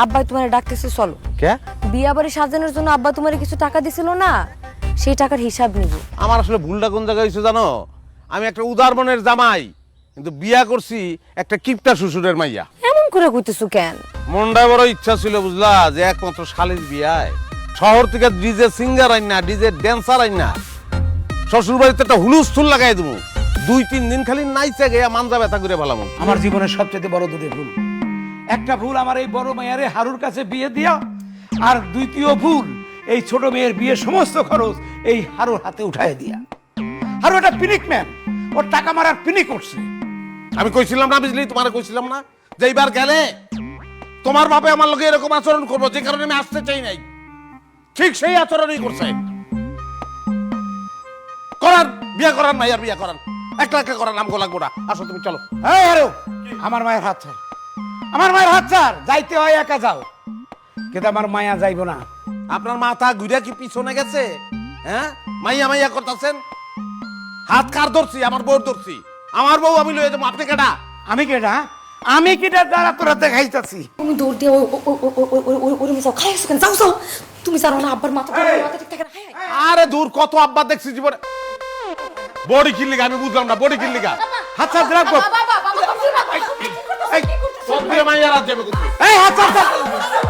আব্বা তোমার ডাকতেছে, চলো। কে? বিয়া বাড়ি সাজানোর জন্য আব্বা তোমার কিছু টাকা দিছিল না, সেই টাকার হিসাব নিব। আমার আসলে ভুলটা কোন জায়গায় হয়েছে জানো? আমি একটা উদার মনের জামাই, কিন্তু বিয়া করছি একটা কিপটা শ্বশুরের মাইয়া। এমন করে কইতেছো কেন? মনটা বড় ইচ্ছা ছিল বুঝলা, যে একমাত্র শালীর বিয়ায় শহর থেকে ডিজে সিঙ্গার আইন না, ডিজে ড্যান্সার আইন না, শ্বশুর বাড়িতে একটা হুলুস্থুল লাগাই দেবো। 2-3 দিন খালি নাইচে গিয়া মানজা ব্যথা করে ভালাম। আমার জীবনের সবচেয়ে বড় দুটো ভুল। একটা ভুল আমার এই বড় মেয়ারে হারুর কাছে বিয়ে দিয়া, আর দ্বিতীয় ভুল এই ছোট মেয়ের বিয়ের সমস্ত খরচ এই হারুর হাতে উঠায় দিয়া। হারু একটা পিনিক ম্যান, ওর টাকা মারার পিনিক উঠছে। আমি কইছিলাম না, বুঝলি, তোমার কইছিলাম না যে এইবার গেলে তোমার বাপে আমার লোকে এরকম আচরণ করবো, যে কারণে আমি আসতে চাই নাই। ঠিক সেই আচরণই করছে। করান বিয়ে করান, মাইয়ার বিয়ে করান, একটা একটা করান, আমগো লাগবো না। আসো তুমি, চলো। এই হারু, আমার মায়ের হাত ছাড়, আমার মায়ের হাত ছাড়। যাইতে হয় একা যাও, কিন্তু আমার মায়া যাইব না। আপনার মাথা ঘুরে কি পিছনে গেছে? হ্যাঁ, মাইয়া মাইয়া করতেছেন। হাত কার ধরছি? আমার বউ ধরছি। আমার বউ আমি লয়ে যাবো, আপনি কেডা? আমি কেডা? আমি কেডা দ্বারা তোরা দেখাইতাছি? তুমি দৌড় দিয়ে ওই যাও, খাই আসো কেন? যাও যাও, তুমি জানো না আব্বার মাথা মাথা ঠিক থাকে না। আরে দূর, কত আব্বা দেখছি জীবনে। বডি কিল্লিগা আমি বুঝলাম না, বডি কিল্লিগা। হাত ছাড় দিলাম। সবগুলো মাইয়া রাত যাবে কিন্তু। এই হাত ছাড়,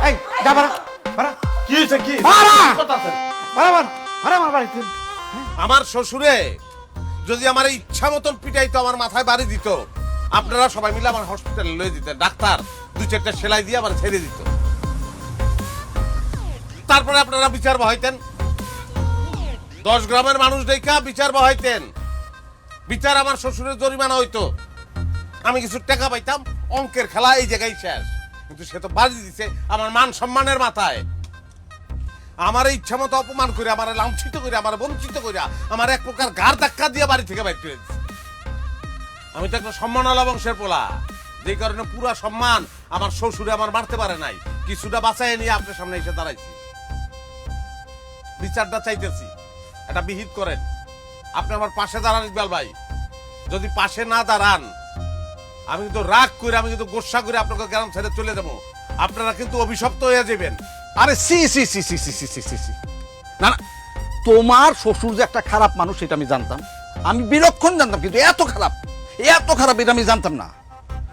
এই যা বাড়া বাড়া কি হয়েছে? কি বাড়া করতাছেন? বাড়া বাড়া আমার বাড়িতে। আমার শ্বশুরে যদি আমার ইচ্ছা মতন পিটাইতো, আমার মাথায় বাড়ি দিত, আপনারা সবাই মিলে আমার হসপিটালে লয়ে দিতেন। ডাক্তার 2-4টা সেলাই দিয়ে আমার ছেড়ে দিত। তারপরে আপনারা বিচার বহাইতেন, 10 গ্রামের মানুষ দেখা বিচার বহাইতেন। বিচার আমার শ্বশুরের জরিমানা হইতো, আমি কিছু টাকা পাইতাম, অঙ্কের খেলা এই জায়গায় শেষ। কিন্তু সে তো বাড়ি দিছে আমার মান সম্মানের মাথায়। আমার ইচ্ছা মতো অপমান করে, আমার লাঞ্ছিত করে, আমার বঞ্চিত করে, আমার এক প্রকার ঘাড় ধাক্কা দিয়ে বাড়ি থেকে বাইর করে দিচ্ছে। আমি তো একটা সম্মানওয়ালা বংশের পোলা, যে কারণে পুরা সম্মান আমার শ্বশুরে আমার মারতে পারে নাই। কিছুটা বাঁচাই নিয়ে আপনার সামনে এসে দাঁড়াইছি, বিচারটা চাইতেছি, এটা বিহিত করেন। আপনি আমার পাশে দাঁড়ান ইকবাল ভাই। যদি পাশে না দাঁড়ান, আমি কিন্তু রাগ করে, আমি কিন্তু গোসা করে আপনাকে গ্রাম ছেড়ে চলে যাবো। আপনারা কিন্তু অভিশপ্ত হয়ে যাবেন। আরে সি সি সি সি সি সি সি সি সি না না, তোমার শ্বশুর যে একটা খারাপ মানুষ সেটা আমি জানতাম, আমি বিলক্ষণ জানতাম, কিন্তু এত খারাপ এটা আমি জানতাম না।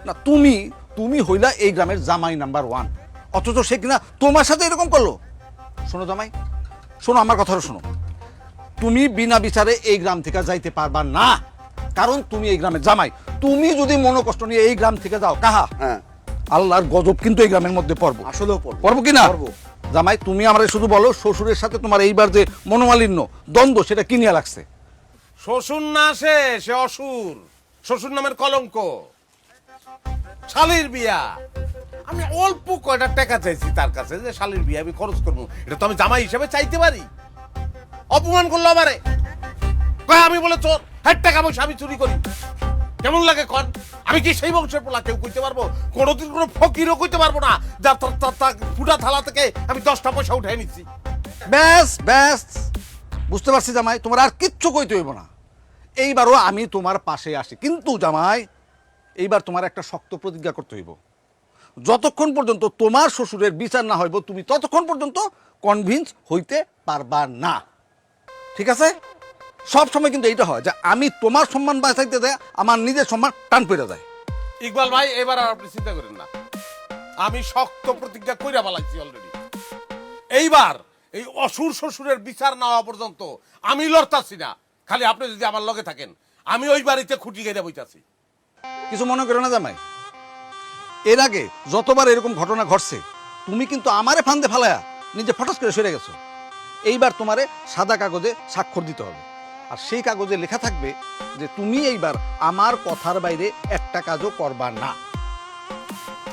না, তুমি তুমি হইলা এই গ্রামের জামাই নাম্বার 1, অথচ সে কিনা তোমার সাথে এরকম করলো। শোনো জামাই, শোনো, আমার কথাটা শোনো। তুমি বিনা বিচারে এই গ্রাম থেকে যাইতে পারবা না, কারণ তুমি এই গ্রামের জামাই। তুমি যদি মনোকষ্ট নিয়ে এই গ্রাম থেকে যাও, কাহা হ্যাঁ, আল্লাহর গজব কিন্তু এই গ্রামের মধ্যে পড়বো। আসলেও পড়বো কি না? পড়বো। জামাই, তুমি আমারে শুধু বলো, শ্বশুরের সাথে তোমার এইবার যে মনোমালিন্য, দ্বন্দ্ব, সেটা কি নিয়ে লাগছে? শ্বশুর না আসে, সে অসুর, শ্বশুর নামের কলঙ্ক। শালির বিয়া, আমি অল্প কয়টা টাকা চাইছি তার কাছে, যে শালির বিয়া আমি খরচ করবো। এটা তো আমি জামাই হিসেবে চাইতে পারি। অপমান করলো আমারে, কয় আমি বলে চোর, হ্যাঁ টাকা পয়সা আমি চুরি করি। কেমন লাগে কন? আমি কি সেই বংশের পোলা? কেউ কইতে পারবো? কোনোদিন কোনো ফকিরও কইতে পারবো না যার ফুটা থালা থেকে আমি 10টা পয়সা উঠাই নিচ্ছি। ব্যাস ব্যাস, বুঝতে পারছি জামাই, তোমার আর কিচ্ছু কইতে হইব না। এইবারও আমি তোমার পাশে আসি, কিন্তু জামাই, এইবার তোমার একটা শক্ত প্রতিজ্ঞা করতে হইব। যতক্ষণ পর্যন্ত তোমার শ্বশুরের বিচার না হইব, তুমি ততক্ষণ পর্যন্ত কনভিন্স হইতে পারবা না, ঠিক আছে? সব সময় কিন্তু এইটা হয় যে আমি তোমার সম্মান বাঁচাইতে যায়, আমার নিজের সম্মান টান পড়ে যায়। ইকবাল ভাই, এবার আর আপনি চিন্তা করেন না, আমি শক্ত প্রতিজ্ঞা কইরা ফেলাইছি অলরেডি। এইবার এই অসুর শ্বশুরের বিচার না হওয়া পর্যন্ত আমি লড়তাছি না। খালি আপনি যদি আমার লগে থাকেন, আমি ওই বাড়িতে খুঁটি গেড়ে বইতাছি। কিছু মনে করো না জামাই, এর আগে যতবার এরকম ঘটনা ঘটছে, তুমি কিন্তু আমারে ফান্দে ফালায়া নিজে ফটাস করে সরে গেছো। এইবার তোমারে সাদা কাগজে স্বাক্ষর দিতে হবে, আর সেই কাগজে লেখা থাকবে যে তুমি এইবার আমার কথার বাইরে একটা কাজও করবা না।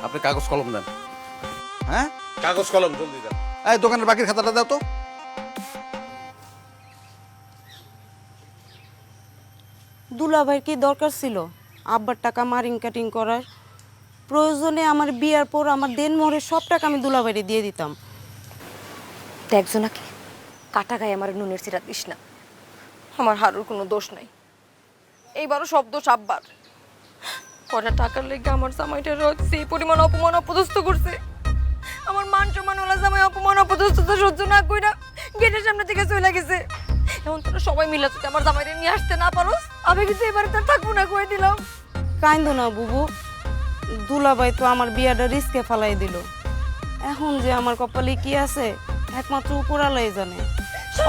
আপনি কাগজ কলম দেন। হ্যাঁ, কাগজ কলম জলদি দেন। এই দোকানের বাকির খাতাটা দাও তো। দুলাভাইয়ের কি দরকার ছিল আব্বার টাকা মারিং কাটিং করার? প্রয়োজনে আমার বিয়ার পর আমার দেনমোহরের সব টাকা আমি দুলাভাইরে দিয়ে দিতাম। দেখছো নাকি, কাটা গায়ে আমার নুনের চিরা দিস না। আমার হারুর কোনো দোষ নাই, এইবারও সব দোষ আব্বার। কটা টাকার লেগে আমার জামাইটার সেই পরিমাণ অপমান অপদস্থ করছে। আমার সম্মান ওলা জামাই অপমান অপদস্থতা সহ্য না কইরা গেটের সামনে থেকে চলে গেছে। এখন তোরা সবাই মিলে যদি আমার জামাইরে নিয়ে আসতে না পারোস, আমি কিন্তু এবারে তার থাকবো না, কয়ে দিলাম। কাইন্দো না বুবু, দুলাভাই তো আমার বিয়াটা রিস্কে ফালাই দিল। এখন যে আমার কপালে কি আছে একমাত্র উপরালাই জানে।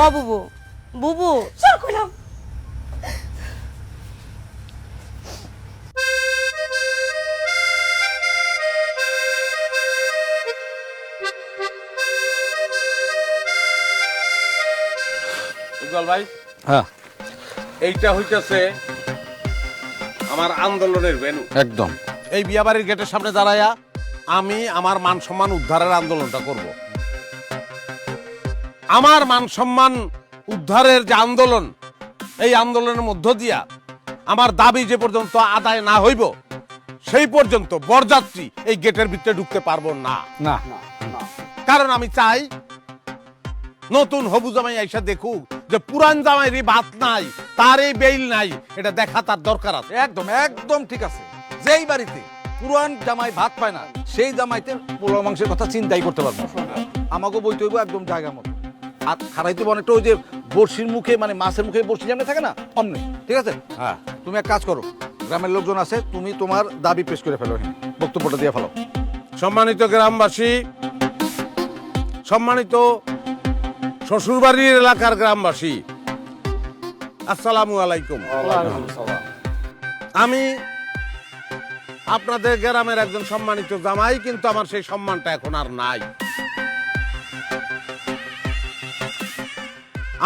ও বুবু, বুবু সর কইলাম। ইকবাল ভাই, হ্যাঁ এইটা হইতেছে আমার আন্দোলনের ভেন্যু। একদম। এই বিয়াবাড়ির গেটের সামনে দাঁড়ায়া আমি আমার মান সম্মান উদ্ধারের আন্দোলনটা করব। আমার মান সম্মান উদ্ধারের যে আন্দোলন, এই আন্দোলনের মধ্য দিয়া আমার দাবি যে পর্যন্ত আদায় না হইব সেই পর্যন্ত বরযাত্রী এই গেটের ভিতরে ঢুকতে পারবো না। না, কারণ আমি চাই নতুন হবু জামাই আইসা দেখুক যে পুরান জামাইরই ভাত নাই, তার এই বেইল নাই, এটা দেখা তার দরকার আছে। একদম একদম ঠিক আছে। যেই বাড়িতে পুরান জামাই ভাত পায় না সেই জামাইতে পোলাও মাংসের কথা চিন্তাই করতে পারবো না। আমাকে বইতে হইব একদম জায়গা মতো। আর খারাইতে অনেকটা ওই যে বড়শির মুখে, মানে মাছের মুখে বড়শি যেমন থাকে না, অমনি। ঠিক আছে? হ্যাঁ, তুমি এক কাজ করো, গ্রামের লোকজন আছে, তুমি তোমার দাবি পেশ করে ফেলো, বক্তব্যটা দিয়ে ফেলো। সম্মানিত গ্রামবাসী, সম্মানিত শ্বশুরবাড়ির এলাকার গ্রামবাসী, আসসালামু আলাইকুম। আমি আপনাদের গ্রামের একজন সম্মানিত জামাই, কিন্তু আমার সেই সম্মানটা এখন আর নাই।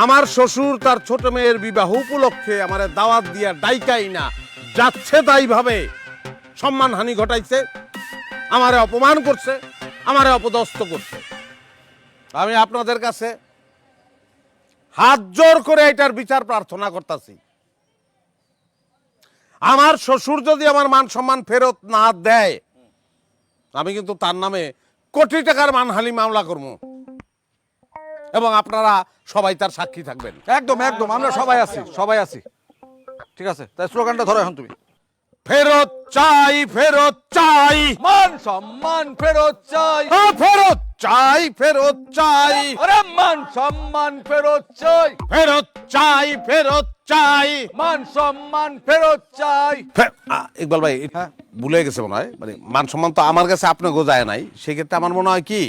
আমার শ্বশুর তার ছোট মেয়ের বিবাহ উপলক্ষে আমার দাওয়াত দিয়া ডাইকাই না যাচ্ছে তাই ভাবে সম্মানহানি ঘটাইছে, আমারে অপমান করছে, আমারে অপদস্থ করছে। আমি আপনাদের কাছে হাত জোর করে এটার বিচার প্রার্থনা করতেছি। আমার শ্বশুর যদি আমার মান সম্মান ফেরত না দেয়, আমি কিন্তু তার নামে কোটি টাকার মানহানি মামলা করবো, এবং আপনারা সবাই তার সাক্ষী থাকবেন। একদম একদম, আমরা সবাই আছি, সবাই আছি। ঠিক আছে, তাই স্লোগানটা ধরো এখন তুমি। ফেরত চাই, ফেরত চাই, মান সম্মান ফেরত চাই, ফেরত চাই, ফেরত চাই, আরে মান সম্মান ফেরত চাই, ফেরত চাই, ফেরত চাই, মান সম্মান ফেরত চাই। ইকবাল ভাই, হ্যাঁ। ভুলে গেছে মনে হয়, মানে মান সম্মান তো আমার কাছে আপনি গোজায় নাই, সেক্ষেত্রে আমার মনে হয় কি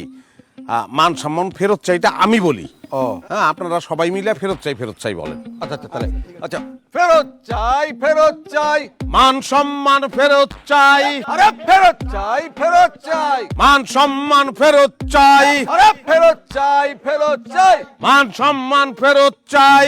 মান সম্মান ফেরত চাইটা আমি বলি। ও হ্যাঁ, আপনারা সবাই মিলে ফেরত চাই, ফেরত চাই বলেন। আচ্ছা আচ্ছা, তাহলে আচ্ছা, ফেরত চাই, ফেরত চাই, মান সম্মান ফেরত চাই, আরে ফেরত চাই, ফেরত চাই, মান সম্মান ফেরত চাই, আরে ফেরত চাই, ফেরত চাই, মান সম্মান ফেরত চাই।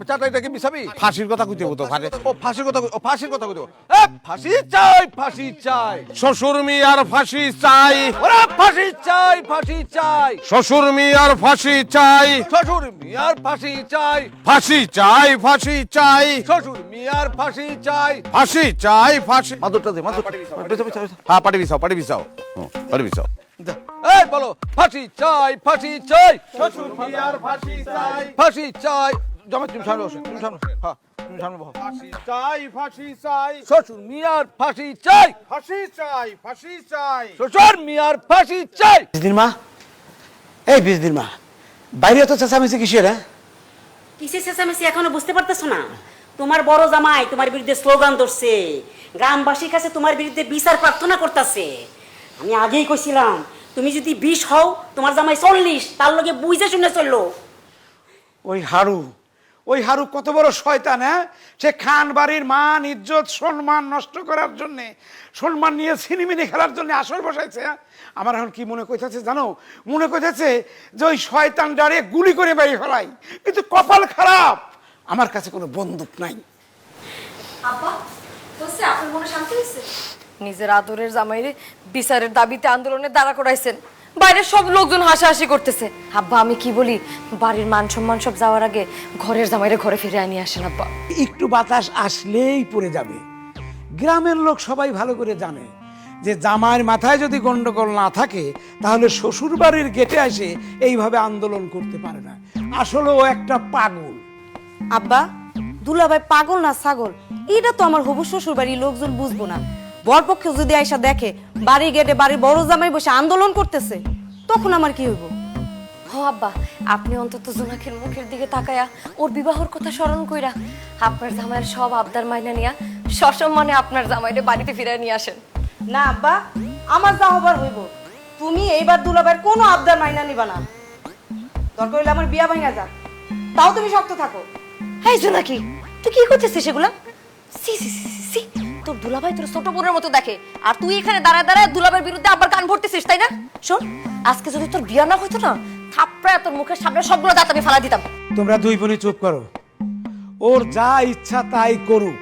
চাটাইটা কি মিশাবি? ফাঁসির কথা কইতে হতো, ও ফাঁসির কথা, ও ফাঁসির কথা কইতো। এ ফাঁসি চাই, ফাঁসি চাই, শ্বশুর মিয়ার ফাঁসি চাই, ওরে ফাঁসি চাই, ফাঁসি চাই, শ্বশুর মিয়ার ফাঁসি চাই, শ্বশুর মিয়ার ফাঁসি চাই, ফাঁসি চাই, ফাঁসি চাই, শ্বশুর মিয়ার ফাঁসি চাই। ফাঁসি চাই, ফাঁসি। মাদুরটা দে, মাদুর। হ্যাঁ, পাটি বিছাও, পাটি বিছাও, পাটি বিছাও। এই বলো, ফাঁসি চাই, ফাঁসি চাই, শ্বশুর মিয়ার ফাঁসি চাই, ফাঁসি চাই। জামাই তুমি সামনে বসো, তুমি সামনে, হ্যাঁ তুমি সামনে বসো। ফাঁসি চাই, ফাঁসি চাই, শ্বশুর মিয়ার ফাঁসি চাই, ফাঁসি চাই, ফাঁসি চাই। শ্বশুর মিয়ার ফাঁসি চাই। বিশদিন মা, এই বিশদিন মা, বাইরে তো চেঁচামেচি কিসের? কিসের চেঁচামেচি এখনো বুঝতে পারতেছো না? তোমার বড় জামাই তোমার বিরুদ্ধে স্লোগান ধরছে, গ্রামবাসীর কাছে তোমার বিরুদ্ধে বিচার প্রার্থনা করতেছে। আমি আগেই কইছিলাম তুমি যদি 20 হও তোমার জামাই 40, তার লগে বুঝে শুনে চললো। ওই হারু কত বড় শয়তান! হ্যাঁ, সে খান বাড়ির মান ইজ্জত সম্মান নষ্ট করার জন্যে, সম্মান নিয়ে ছিনিমিনি খেলার জন্য আসর বসাইছে। আমার এখন কি মনে কইতেছে জানো? মনে কইতেছে যে ওই শয়তান ডারে গুলি করে বাড়ি ফেলাই, কিন্তু কপাল খারাপ, আমার কাছে কোনো বন্দুক নাই। আব্বা বলছে আপনার মনে শান্তি হয়েছে? নিজের আদরের জামাইরে বিচারের দাবিতে আন্দোলনে দাঁড়া করাইছেন, বাইরের সব লোকজন হাসাহাসি করতেছে। আব্বা আমি কি বলি, বাড়ির মান সম্মান সব যাওয়ার আগে ঘরের জামাইরে ঘরে ফিরে আনিয়ে আসেন আব্বা। একটু বাতাস আসলেই পড়ে যাবে। গ্রামের লোক সবাই ভালো করে জানে যে জামাইয়ের মাথায় যদি গন্ডগোল না থাকে তাহলে শ্বশুর বাড়ির গেটে এসে এইভাবে আন্দোলন করতে পারে না। আসলে ও একটা পাগল। আব্বা, দুলাভাই পাগল না ছাগল এটা তো আমার হবু শ্বশুর বাড়ির লোকজন বুঝবো না। বরপক্ষ যদি আইসা দেখে বাড়ির গেটে বাড়ির বড় জামাই বসে আন্দোলন করতেছে, তখন আমার কি হইব? হ আব্বা, আপনি অন্তত জোনাকের মুখের দিকে তাকায়া ওর বিবাহর কথা স্মরণ কইরা আপনার জামাইয়ের সব আবদার মাইনা নিয়া সসম্মানে আপনার জামাইরে বাড়িতে ফিরায় নিয়ে আসেন। না আব্বা, আমার যা হবার হইব। তুমি এইবার দুলাভাইয়ের কোনো আবদার মাইনা নিবা না। দরকার হইলে আমার বিয়া ভাঙা যাক, তাও তুমি শক্ত থাকো। এই জোনাকি, তুই কি করতেছিস এগুলা? সি সি সি সি সি, তোর দুলাভাই তোর ছোট বোনের মতো দেখে, আর তুই এখানে দাঁড়ায় দাঁড়ায় দুলাভাইয়ের বিরুদ্ধে আবার কান ভরতেছিস, তাই না? শোন, আজকে যদি তোর বিয়া না হইতো না, থাপড়ায় তোর মুখের সামনে সবগুলো দাঁত আমি ফালা দিতাম। তোমরা দুই বোনই চুপ করো। ওর যা ইচ্ছা তাই করুক,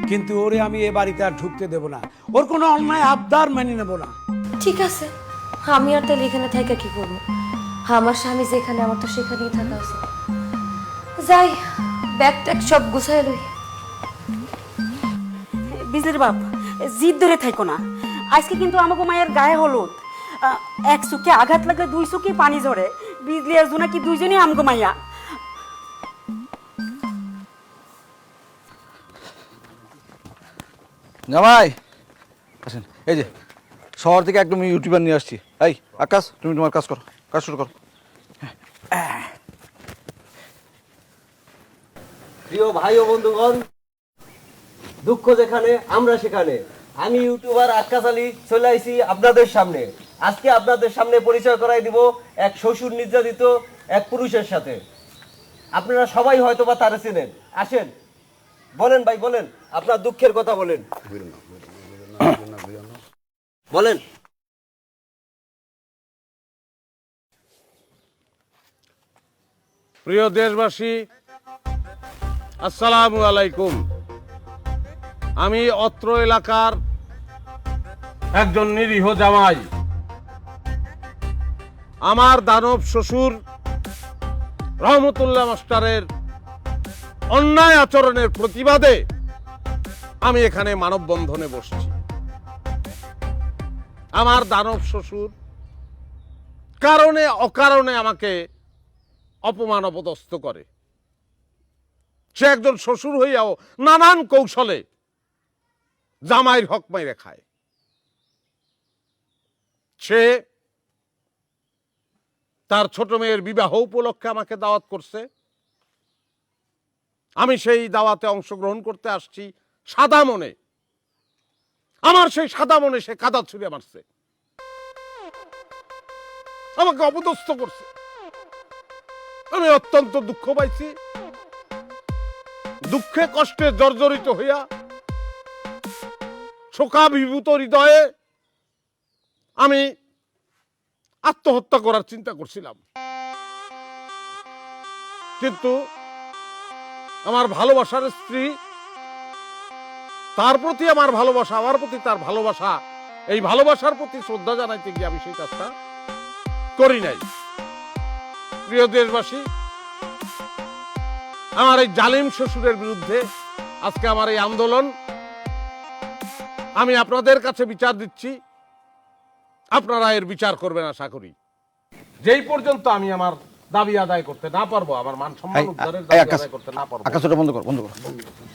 কিন্তু ওরে আমি এ বাড়িতে আর ঢুকতে দেব না। ওর কোনো অন্যায় আবদার মেনে নেব না। ঠিক আছে, আমি আর তাহলে এখানে থাইকা কি করবো? আমার স্বামী যেখানে, আমার তো সেখানেই থাকা উচিত। যাই, ব্যাগ ট্যাগ সব গুছাই লই। বিজলির বাপ, জিদ ধরে থাইকো না। আজকে কিন্তু আমাকে মায়ের গায়ে হলুদ। এক চোখে আঘাত লাগলে দুই চোখে পানি ঝরে। বিজলি আর জোনাকি দুইজনই আমগো মাইয়া। জামাই আসেন, এই যে শহর থেকে একদম ইউটিউবার নিয়ে আসছি। এই আকাশ, তুমি তোমার কাজ করো, কাজ শুরু করো। প্রিয় ভাই ও বন্ধুগণ, দুঃখ যেখানে আমরা সেখানে। আমি ইউটিউবার আক্কাস আলী চলে আইছি আপনাদের সামনে। আজকে আপনাদের সামনে পরিচয় করাই দিব এক শ্বশুর নির্যাতিত এক পুরুষের সাথে। আপনারা সবাই হয়তো বা তারা চেনেন। আসেন, বলেন ভাই, বলেন আপনার দুঃখের কথা বলেন, বলেন। প্রিয় দেশবাসী, আসসালামু আলাইকুম। আমি অত্র এলাকার একজন নিরীহ জামাই। আমার দানব শ্বশুর রহমতুল্লাহ মাস্টারের অন্যায় আচরণের প্রতিবাদে আমি এখানে মানববন্ধনে বসছি। আমার দানব শ্বশুর কারণে অকারণে আমাকে অপমান অপদস্থ করে। সে একজন শ্বশুর হইয়াও নানান কৌশলে জামাইয়ের হক মাইরে খায়। সে তার ছোট মেয়ের বিবাহ উপলক্ষে আমাকে দাওয়াত করছে। আমি সেই দাওয়াতে অংশগ্রহণ করতে আসছি সাদা মনে। আমার সেই সাদা মনে সে কাদা ছুঁড়ে মারছে, আমাকে অপদস্থ করছে। আমি অত্যন্ত দুঃখ পাইছি। দুঃখে কষ্টে জর্জরিত হইয়া শোকাভিভূত হৃদয়ে আমি আত্মহত্যা করার চিন্তা করছিলাম, কিন্তু আমার ভালোবাসার স্ত্রী, তার প্রতি আমার ভালোবাসা, আমার প্রতি তার ভালোবাসা, এই ভালোবাসার প্রতি শ্রদ্ধা জানাইতে গিয়ে আমি সেই কাজটা করি নাই। প্রিয় দেশবাসী, আমার এই জালিম শ্বশুরের বিরুদ্ধে আজকে আমার এই আন্দোলন। আমি আপনাদের কাছে বিচার দিচ্ছি, আপনারা এর বিচার করবেন আশা করি। যেই পর্যন্ত আমি আমার দাবি আদায় করতে না পারবো, আমার মান সম্মান উদ্ধারের দাবি আদায় করতে না পারবো, আকাশ, ওটা বন্ধ কর, বন্ধ কর।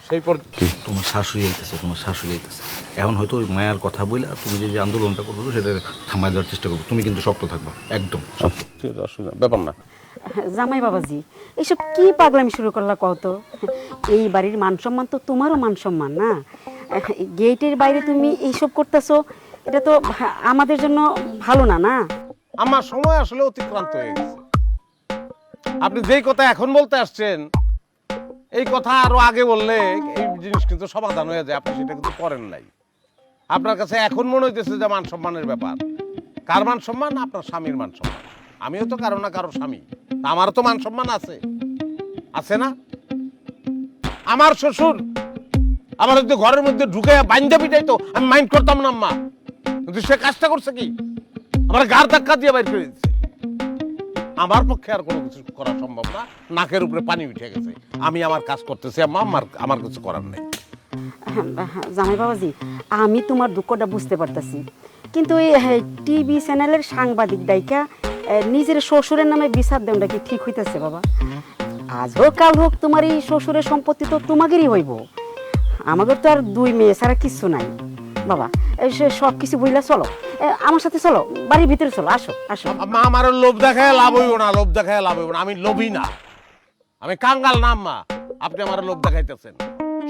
সেই পর্যন্ত তোমার শাশুড়ি আইতেছে, তোমার শাশুড়ি আইতেছে। এখন হয়তো ওই মায়ার কথা বলে তুমি যে আন্দোলনটা করবো সেটা থামাই দেওয়ার চেষ্টা করবো। তুমি কিন্তু শক্ত থাকবা, একদম শক্ত। ব্যাপার না। জামাই বাবাজি, এইসব কি পাগলামি শুরু করলা কত? এই বাড়ির মান সম্মান তো তোমারও মান সম্মান না? গেটের বাইরে তুমি এইসব করতেছো, এটা তো আমাদের জন্য ভালো না। না, আমার সময় আসলে অতিক্রান্ত হয়ে গেছে। আপনি যেই কথা এখন বলতে আসছেন, এই কথা আরো আগে বললে এই জিনিস কিন্তু সমাধান হয়ে যায়। আপনি সেটা কিন্তু করেন নাই। আপনার কাছে এখন মনে হইতেছে যে মান সম্মানের ব্যাপার। কার মান সম্মান? আপনার স্বামীর মান সম্মান। আমিও তো কারো না কারো স্বামী, আমারও তো মান সম্মান আছে, আছে না? আমার শ্বশুর আমার যদি ঘরের মধ্যে ঢুকে বাইন্দা পিটাই তো আমি মাইন্ড করতাম না আম্মা, কিন্তু সে কাজটা করছে কি, আমার গার ধাক্কা দিয়ে বাইর করে দিচ্ছে। আমার পক্ষে আর কোনো কিছু করা সম্ভব না। নাকের উপরে পানি উঠে গেছে, আমি আমার কাজ করতেছি আম্মা, আমার কিছু করার নেই। জামাই বাবাজি, আমি তোমার দুঃখটা বুঝতে পারতেছি, কিন্তু এই টিভি চ্যানেলের সাংবাদিক ডাইকা নিজের শ্বশুরের নামে বিচার দেওয়াটা কি ঠিক হইতেছে বাবা? আজ হোক কাল হোক তোমার এই শ্বশুরের সম্পত্তি তো তোমাদেরই হইব। আমাদের তো আর দুই মেয়ে ছাড়া কিচ্ছু নাই। বাবা সব কিছু বইলা চলো, আমার সাথে চলো, বাড়ির ভিতরে চলো, আসো আসো। আম্মা আমার লোভ দেখায় লাভ হইব না, লোভ দেখায় লাভ হইব না। আমি লোভী না, আমি কাঙ্গাল না আম্মা। আপনি আমার লোভ দেখাইতেছেন।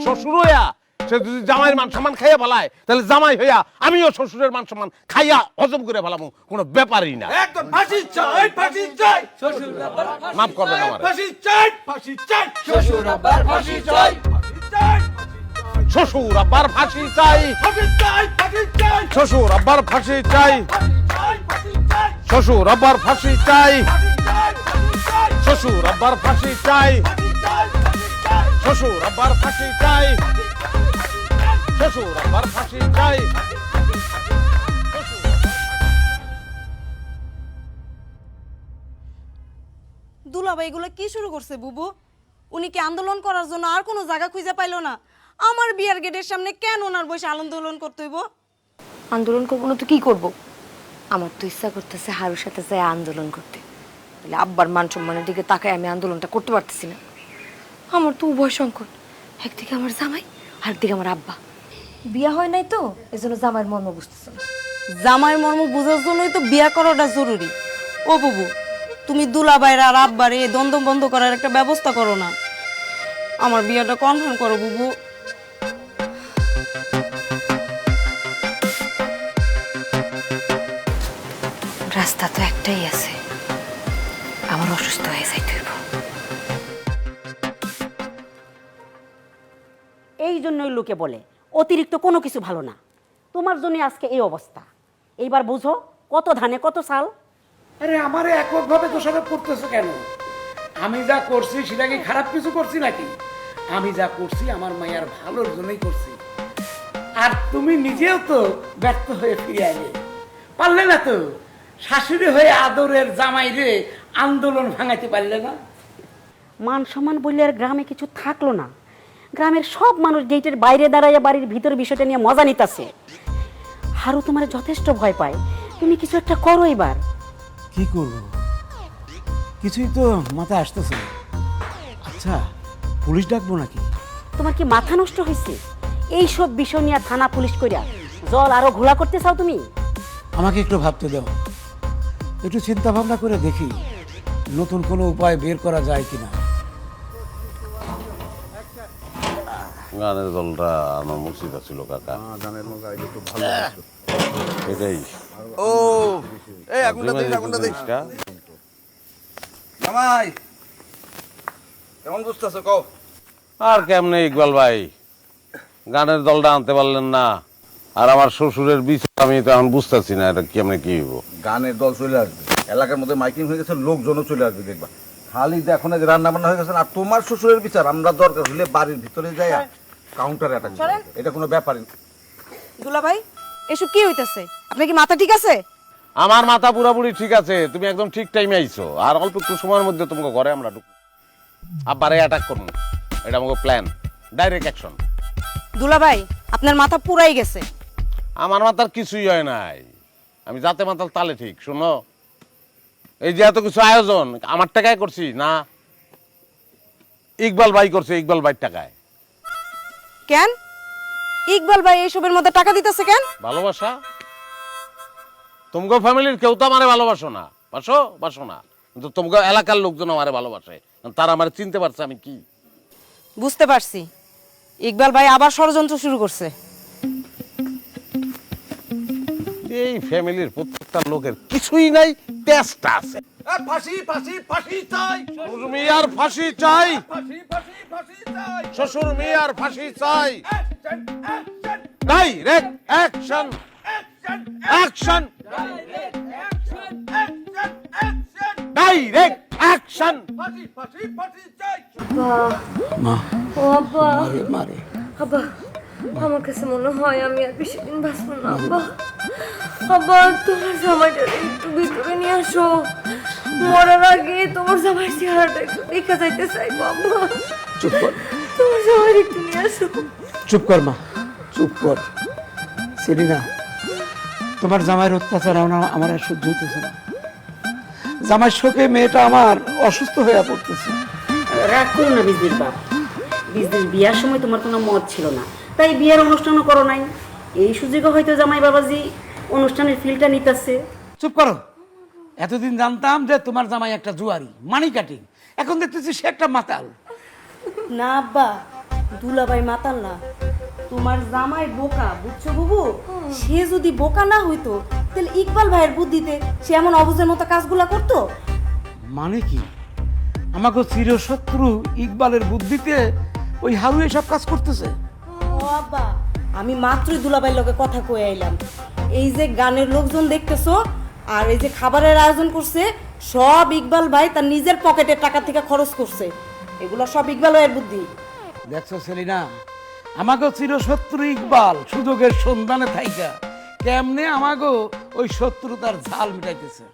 শ্বশুর হইয়া সে যদি জামাইয়ের মান সম্মান খাইয়া ফেলায়, তাহলে জামাই হইয়া আমিও শ্বশুরের মান সম্মান খাইয়া হজম করে ফেলামু, কোনো ব্যাপারই না। একদম ফাঁসি চাই, ফাঁসি চাই। মাফ করবেন আমার। ফাঁসি চাই, ফাঁসি চাই। শ্বশুর আব্বার ফাঁসি চাই, ফাঁসি চাই। শ্বশুর আব্বার ফাঁসি চাই, ফাঁসি চাই, ফাঁসি চাই। শ্বশুর আব্বার ফাঁসি চাই, ফাঁসি চাই, ফাঁসি চাই। শ্বশুর আব্বার ফাঁসি চাই, ফাঁসি চাই, ফাঁসি চাই। শ্বশুর আব্বার ফাঁসি চাই, ফাঁসি চাই, ফাঁসি চাই। শ্বশুর আব্বার ফাঁসি চাই, শ্বশুর আব্বার ফাঁসি চাই। দুলাভাই এগুলো কি শুরু করছে বুবু? উনি কি আন্দোলন করার জন্য আর কোনো জায়গা খুঁজে পাইলো না? আমার বিয়ার গেটের সামনে কেন ওনার বসে আন্দোলন করতে হইব? আন্দোলন করবো না তো কি করব? আমার তো ইচ্ছা করতেছে হারুর সাথে যাই আন্দোলন করতে। তাহলে আব্বার মান সম্মানের দিকে তাকায় আমি আন্দোলনটা করতে পারতেছি না। আমার তো উভয় সংকট, একদিকে আমার জামাই আর একদিকে আমার আব্বা। বিয়া হয় নাই তো, এজন্য জামাইয়ের মর্ম বুঝতেছে না। জামাইয়ের মর্ম বোঝার জন্যই তো বিয়া করাটা জরুরি। ও বুবু, তুমি দুলাভাইয়ের আর আব্বারে এই দ্বন্দ্ব বন্ধ করার একটা ব্যবস্থা করো না। আমার বিয়াটা কনফার্ম করো বুবু। রাস্তা তো একটাই আছে, আমার অসুস্থ হয়ে যাইতে হইব। এই জন্যই লোকে বলে অতিরিক্ত কোনো কিছু ভালো না। তোমার জন্য আজকে এই অবস্থা। এইবার বুঝো কত ধানে কত চাল। আরে আমারে এককভাবে দোষারোপ করতেছো কেন? আমি যা করছি সেটা কি খারাপ কিছু করছি নাকি? আমি যা করছি আমার মায়ের ভালোর জন্যই করছি। আর তুমি নিজেও তো ব্যর্থ হয়ে ফিরে আইলে, পারলে না তো। শাশুড়ি হয়ে আদরের জামাই রে আন্দোলন ভাঙাইতে পারলে না। মান সম্মান বললে আর গ্রামে কিছু থাকলো না। গ্রামের সব মানুষ গেটের বাইরে দাঁড়াইয়া বাড়ির ভিতর বিষয়টা নিয়ে মজা নিতেছে। হারু তোমার যথেষ্ট ভয় পায়, তুমি কিছু একটা করো এবার। কি করব? কিছুই তো মাথায় আসতেছে না। আচ্ছা, পুলিশ ডাকবো নাকি? তোমার কি মাথা নষ্ট হয়েছে? এই সব বিষয় নিয়ে থানা পুলিশ কইরা জল আরো ঘোলা করতে চাও তুমি? আমাকে একটু ভাবতে দাও, একটু চিন্তা ভাবনা করে দেখি নতুন কোনো উপায় বের করা যায় কিনা। গানের দলটা আমার মুর্শিদা ছিল কাকা। এটাই ও এই আগুনটা দেখ, আগুনটা দেখ। জামাই কেমন বুঝতেছো কও? আর কেমনে ইকবাল ভাই, গানের দলটা আনতে পারলেন না। আর আমার শ্বশুরের বিচার আমি তো এখন বুঝতেছি না এটা কেমনে কি হইব। গানের দল চলে আসবে, এলাকার মধ্যে মাইকিং হয়ে গেছে, লোকজনও চলে আসবে দেখবা। খালি এখন রান্না বান্না হয়ে গেছে। আর তোমার শ্বশুরের বিচার আমরা দরকার হলে বাড়ির ভিতরে যাই কাউন্টারে অ্যাটাক করব। এটা কোনো ব্যাপারই না। দুলাভাই এসব কি হইতাছে? আপনার কি মাথা ঠিক আছে? আমার মাথা পুরাপুরি ঠিক আছে, তুমি একদম ঠিক টাইমে আইছো। আর অল্প একটু সময়ের মধ্যে তোমাকে ঘরে আমরা ঢুকবো, আবারে অ্যাটাক করবো। এটা আমাকে প্ল্যান, ডাইরেক্ট অ্যাকশন। দুলাভাই আপনার মাথা পুরাই গেছে। আমার মাথার কিছুই হয় নাই, আমি যাতে মাতাল তালে ঠিক। শোনো, এই যে এত কিছু আয়োজন আমার টাকায় করছি না, ইকবাল ভাই করছে, ইকবাল ভাইয়ের টাকায়। কেন ইকবাল ভাই এইসবের মধ্যে টাকা দিতেছে কেন? ভালোবাসা, তোমাকে ফ্যামিলির কেউ তো আমারে ভালোবাসো না, বাসো না, কিন্তু তোমাকে এলাকার লোকজন আমারে ভালোবাসে, তারা আমার চিনতে পারছে আমি কি। বুঝতে পারছি, ইকবাল ভাই আবার ষড়যন্ত্র শুরু করছে। এই ফ্যামিলির প্রত্যেকটা লোকের কিছুই নাই, টেস্ট আছে। ফাঁসি ফাঁসি ফাঁসি চাই, শ্বশুর মিয়ার ফাঁসি চাই, ফাঁসি ফাঁসি ফাঁসি চাই, শ্বশুর মিয়ার ফাঁসি চাই। Direct action, action, direct action. ফাঁসি ফাঁসি ফাঁসি চাই। মা ও আব্বা, মারে আব্বা আমার কাছে মনে হয় আমি আর বেশি দিন বাঁচবো না। আব্বা, আব্বা তোমার জামাইটা একটু ভিতরে নিয়ে আসো, মরার আগে তোমার জামাইয়ের চেহারাটা একটু দেখা যাইতে চাইবো। আব্বা চুপ কর, তোমার জামাইয়ের একটু নিয়ে আসো। চুপ কর মা, চুপ কর। সেলিনা, তোমার জামাইয়ের অত্যাচার আমার আর সহ্য হইতেছে না। জামাই শোকে মেয়েটা আমার অসুস্থ হয়ে পড়তেছে। রাগ করো না বিজলির বাপ। বিজলির বিয়ার সময় তোমার কোনো মত ছিল না, তাই বিয়ের অনুষ্ঠানও করো নাই। এই সুযোগে হয়তো জামাই বাবাজি অনুষ্ঠানের ফিলটা নিতেছে। চুপ করো। এতদিন জানতাম যে তোমার জামাই একটা জুয়ারি, মানি কাটিং। এখন দেখতেছি সে একটা মাতাল। না আব্বা, দুলাভাই মাতাল না, তোমার জামাই বোকা, বুঝছো বুবু? সে যদি বোকা না হইতো তাহলে ইকবাল ভাইয়ের বুদ্ধিতে সে এমন অবুঝের মতো কাজগুলা করতো? মানে কি? আমাকে চিরশত্রু ইকবালের বুদ্ধিতে ওই হারু এসব কাজ করতেছে? ও আব্বা, আমি মাত্রই দুলাভাইয়ের লগে কথা কয়ে আইলাম। এই যে গানের লোকজন দেখতেছো আর এই যে খাবারের আয়োজন করছে, সব ইকবাল ভাই তার নিজের পকেটের টাকা থেকে খরচ করছে। এগুলো সব ইকবাল ভাইয়ের বুদ্ধি। দেখছো সেলিনা, আমাকে চিরশত্রু ইকবাল সুযোগের সন্ধানে থাইকা কেমনে আমাকে ওই শত্রুতার ঝাল মিটাইতেছে।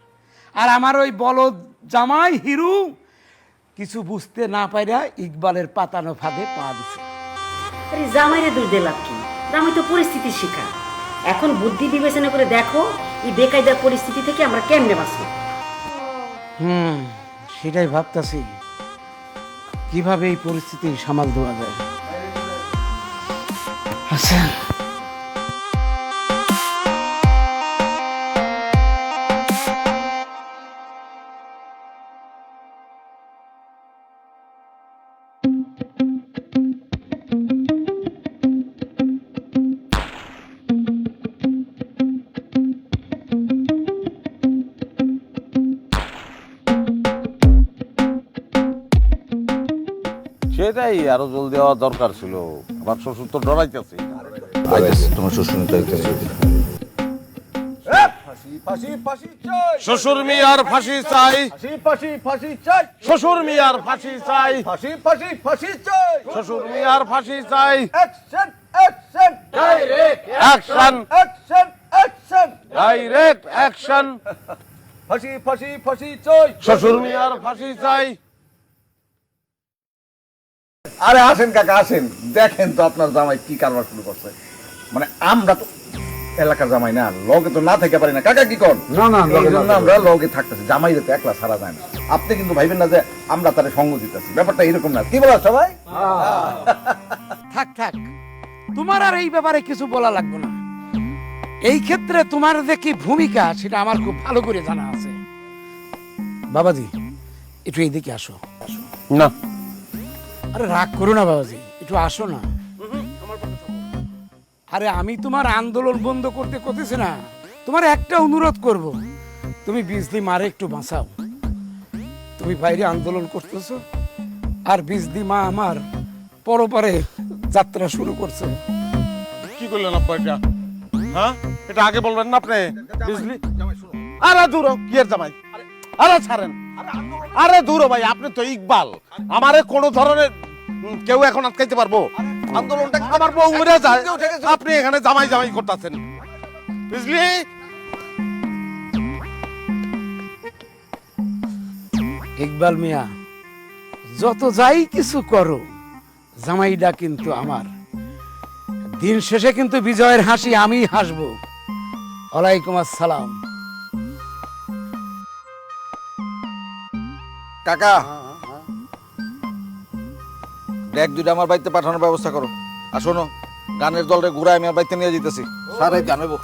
আর আমার ওই বলদ জামাই হিরু কিছু বুঝতে না পাইরা ইকবালের পাতানো ফাঁদে পা দিছে। আরে জামাইরে দোষ দিয়ে লাভ কি? জামাই তো পরিস্থিতির শিকার। এখন বুদ্ধি বিবেচনা করে দেখো এই বেকায়দার পরিস্থিতি থেকে আমরা কেমনে বাঁচবো। সেটাই ভাবতাছি, কিভাবে এই পরিস্থিতি সামাল দেওয়া যায়। আচ্ছা, সেটাই আরো জলদি হওয়া দরকার ছিল। আমার শ্বশুর তো ডরাইতেছে। আইতাছে, তোমার শ্বশুর নিতে আইতাছে। শ্বশুর মিয়ার ফাঁসি চাই, ফাঁসি চাই, শ্বশুর মিয়ার ফাঁসি চাই, ফাঁসি চাই। শ্বশুর মিয়ার ফাঁসি চাই। Action, action, action, action, action. Direct action. ফাঁসি চাই। শ্বশুর মিয়ার ফাঁসি চাই। আরে আসেন কাকা আসেন, দেখেন তো আপনার জামাই কি কারবার শুরু করছে। মানে আমরা তো এলাকার জামাই না, লগে তো না থেকে পারি না। কাকা কি কর? না না, এই জন্য আমরা লগে থাকতেছি, জামাইরে তো একলা ছাড়া যায় না। আপনি কিন্তু ভাইবেন না যে আমরা তারে সঙ্গ দিতেছি, ব্যাপারটা এরকম না। কি বলা সবাই? থাক থাক, তোমার আর এই ব্যাপারে কিছু বলা লাগবে না। এই ক্ষেত্রে তোমার যে কি ভূমিকা সেটা আমার খুব ভালো করে জানা আছে। বাবাজি, একটু এইদিকে আসো। না, আরে রাগ করো না বাবাজি, একটু আসো না। আরে আমি তোমার আন্দোলন বন্ধ করতে করতেছি না, তোমার একটা অনুরোধ করব, তুমি বিজলি মারে একটু বাঁচাও। তুমি বাইরে আন্দোলন করতেছো আর বিজলি মা আমার পরপারে যাত্রা শুরু করছে। কি করলেন আব্বা এটা? হ্যাঁ, এটা আগে বলবেন না আপনি? বুঝলি? আরে দূর হও, কি এর জামাই? আরে ছাড়েন। আরে দূর হও ভাই, আপনি তো ইকবাল। আমারে কোন ধরনের কেউ এখন আটকাইতে পারবো? আন্দোলনটা আমার বউ মরে যায়, আপনি এখানে জামাই জামাই করতেছেন। বুঝলি? ইকবাল মিয়া, যত যাই কিছু করো, জামাইটা কিন্তু আমার। দিন শেষে কিন্তু বিজয়ের হাসি আমি হাসবো। ওয়ালাইকুম আসসালাম। কাকা ডেক দুইটা আমার বাড়িতে পাঠানোর ব্যবস্থা করো। আর শোনো, গানের দলরে ঘুরায় আমি আমার বাড়িতে নিয়ে যেতেছি। সারাই গান হইব।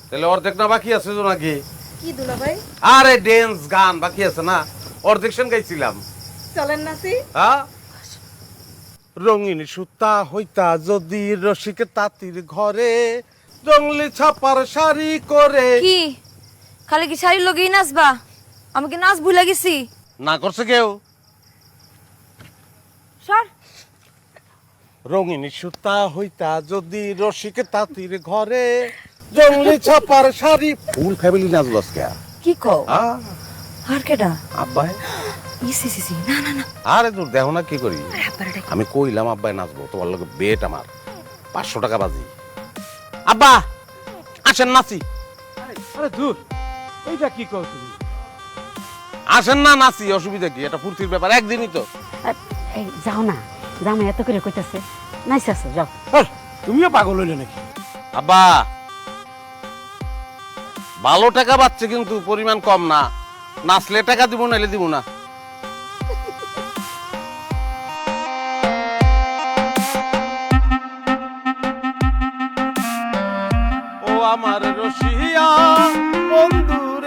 তাহলে অর্ধেক না বাকি আছে তো নাকি? কি দুলাভাই, আরে ড্যান্স গান বাকি আছে না, অর্ধেক সেন গাইছিলাম। চলেন নাচি। হ্যাঁ, রঙিন সুতা হইতা যদি রসিক তাঁতির ঘরে, জঙ্গলি ছাপার শাড়ি করে। কি খালি কি শাড়ির লগেই নাচবা? আমি কি নাচ ভুলে গেছি? না করছে কেউ? সর। রঙিন সুতা হইতা যদি রসিক তাঁতির ঘরে, জঙ্গলি ছাপার শাড়ি। ফুল ফ্যামিলি নাচলস কে? কি কও? আর কেডা? আব্বাই। ইসি না না না, আরে দূর দেখো না কি করি। আব্বারে ডাকি। আমি কইলাম আব্বাই নাচবো, তোমার লগে বেট আমার 500 টাকা বাজি। আব্বা আসেন নাচি। আরে দূর, এইটা কি কও তুমি? আসেন না নাচি, অসুবিধা কি? এটা ফুর্তির ব্যাপার, একদিনই তো। এই যাও না, জামাই এত করে কইতাছে, নাইসাছে যাও। তুমিও পাগল হইলে নাকি? আব্বা ভালো টাকা পাচ্ছে কিন্তু পরিমাণ কম না। নাচলে টাকা দিব, নাইলে দিব না। আমার রসিয়া বন্ধু